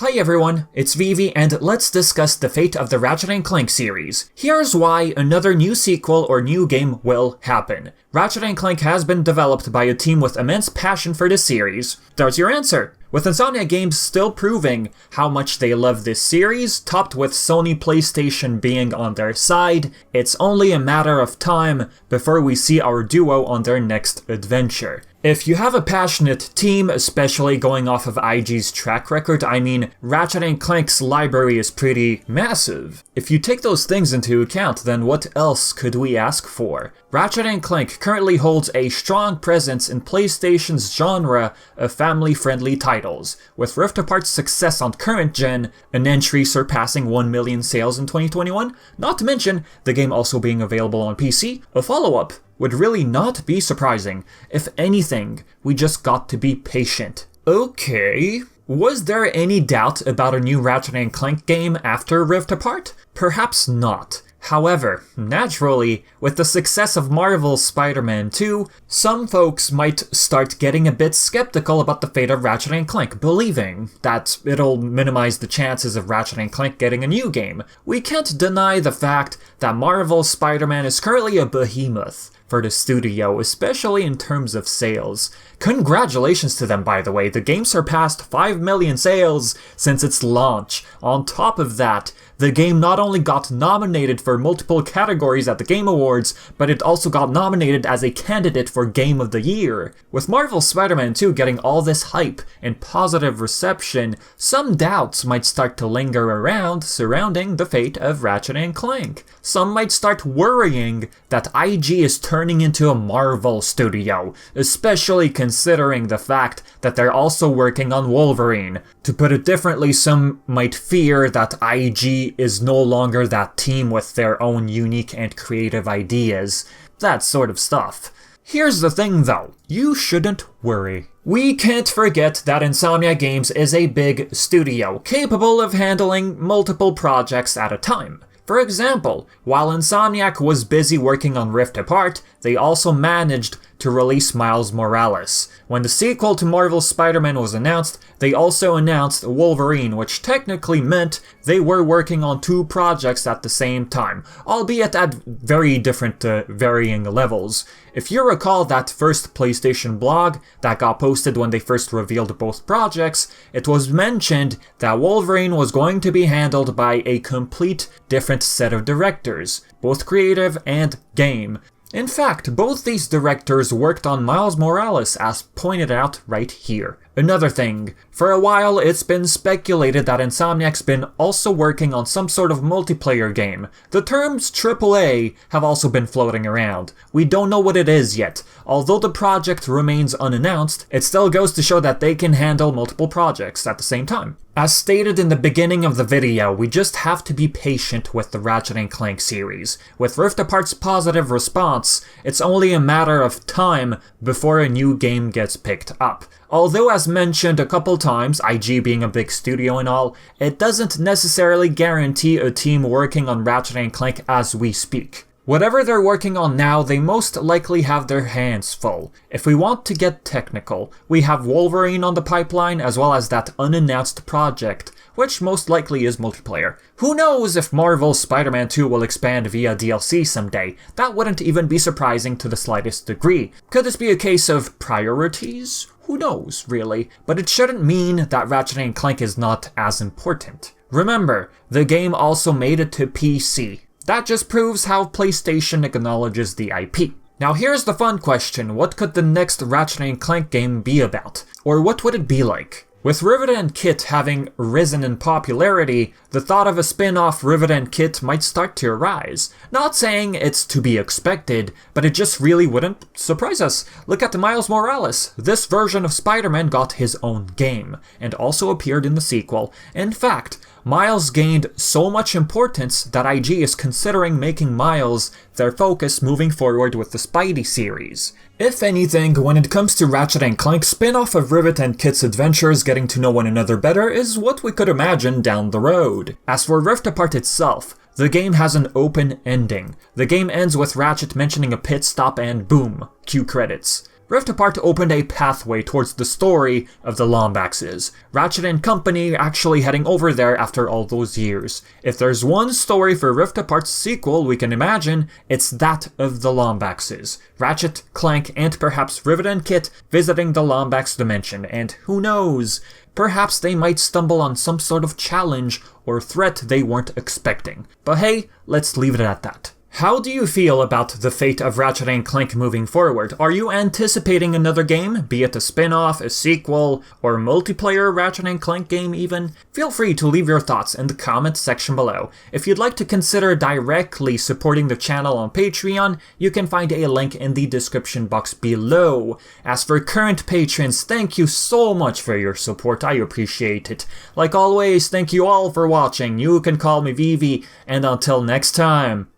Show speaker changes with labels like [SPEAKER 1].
[SPEAKER 1] Hi everyone, it's Vivi, and let's discuss the fate of the Ratchet & Clank series. Here's why another new sequel or new game will happen. Ratchet & Clank has been developed by a team with immense passion for this series. There's your answer. With Insomniac Games still proving how much they love this series, topped with Sony PlayStation being on their side, it's only a matter of time before we see our duo on their next adventure. If you have a passionate team, especially going off of IG's track record, I mean, Ratchet & Clank's library is pretty massive. If you take those things into account, then what else could we ask for? Ratchet & Clank currently holds a strong presence in PlayStation's genre of family-friendly titles, with Rift Apart's success on current gen, an entry surpassing 1 million sales in 2021, not to mention the game also being available on PC, a follow-up would really not be surprising. If anything, we just got to be patient. Okay, was there any doubt about a new Ratchet & Clank game after Rift Apart? Perhaps not. However, naturally, with the success of Marvel's Spider-Man 2, some folks might start getting a bit skeptical about the fate of Ratchet & Clank, believing that it'll minimize the chances of Ratchet & Clank getting a new game. We can't deny the fact that Marvel's Spider-Man is currently a behemoth for the studio, especially in terms of sales. Congratulations to them, by the way. The game surpassed 5 million sales since its launch. On top of that, the game not only got nominated for multiple categories at the Game Awards, but it also got nominated as a candidate for Game of the Year. With Marvel's Spider-Man 2 getting all this hype and positive reception, some doubts might start to linger around surrounding the fate of Ratchet & Clank. Some might start worrying that IG is turning into a Marvel studio, especially considering the fact that they're also working on Wolverine. To put it differently, some might fear that IG is no longer that team with their own unique and creative ideas. That sort of stuff. Here's the thing though, you shouldn't worry. We can't forget that Insomniac Games is a big studio, capable of handling multiple projects at a time. For example, while Insomniac was busy working on Rift Apart, they also managed to release Miles Morales. When the sequel to Marvel's Spider-Man was announced, they also announced Wolverine, which technically meant they were working on 2 projects at the same time, albeit at very different varying levels. If you recall that first PlayStation blog that got posted when they first revealed both projects, it was mentioned that Wolverine was going to be handled by a complete different set of directors, both creative and game. In fact, both these directors worked on Miles Morales, as pointed out right here. Another thing, for a while it's been speculated that Insomniac's been also working on some sort of multiplayer game. The terms AAA have also been floating around. We don't know what it is yet. Although the project remains unannounced, it still goes to show that they can handle multiple projects at the same time. As stated in the beginning of the video, we just have to be patient with the Ratchet & Clank series. With Rift Apart's positive response, it's only a matter of time before a new game gets picked up. Although as mentioned a couple times, IG being a big studio and all, it doesn't necessarily guarantee a team working on Ratchet & Clank as we speak. Whatever they're working on now, they most likely have their hands full. If we want to get technical, we have Wolverine on the pipeline as well as that unannounced project, which most likely is multiplayer. Who knows if Marvel's Spider-Man 2 will expand via DLC someday? That wouldn't even be surprising to the slightest degree. Could this be a case of priorities? Who knows, really? But it shouldn't mean that Ratchet & Clank is not as important. Remember, the game also made it to PC. That just proves how PlayStation acknowledges the IP. Now here's the fun question, what could the next Ratchet & Clank game be about? Or what would it be like? With Rivet and Kit having risen in popularity, the thought of a spin-off Rivet and Kit might start to arise. Not saying it's to be expected, but it just really wouldn't surprise us. Look at Miles Morales. This version of Spider-Man got his own game, and also appeared in the sequel. In fact, Miles gained so much importance that IG is considering making Miles their focus moving forward with the Spidey series. If anything, when it comes to Ratchet & Clank, spin-off of Rivet and Kit's adventures getting to know one another better is what we could imagine down the road. As for Rift Apart itself, the game has an open ending. The game ends with Ratchet mentioning a pit stop and boom, cue credits. Rift Apart opened a pathway towards the story of the Lombaxes. Ratchet and company actually heading over there after all those years. If there's one story for Rift Apart's sequel we can imagine, it's that of the Lombaxes. Ratchet, Clank, and perhaps Rivet and Kit visiting the Lombax dimension, and who knows, perhaps they might stumble on some sort of challenge or threat they weren't expecting. But hey, let's leave it at that. How do you feel about the fate of Ratchet and Clank moving forward? Are you anticipating another game, be it a spin-off, a sequel, or multiplayer Ratchet and Clank game even? Feel free to leave your thoughts in the comment section below. If you'd like to consider directly supporting the channel on Patreon, you can find a link in the description box below. As for current patrons, thank you so much for your support, I appreciate it. Like always, thank you all for watching, you can call me Vivi, and until next time,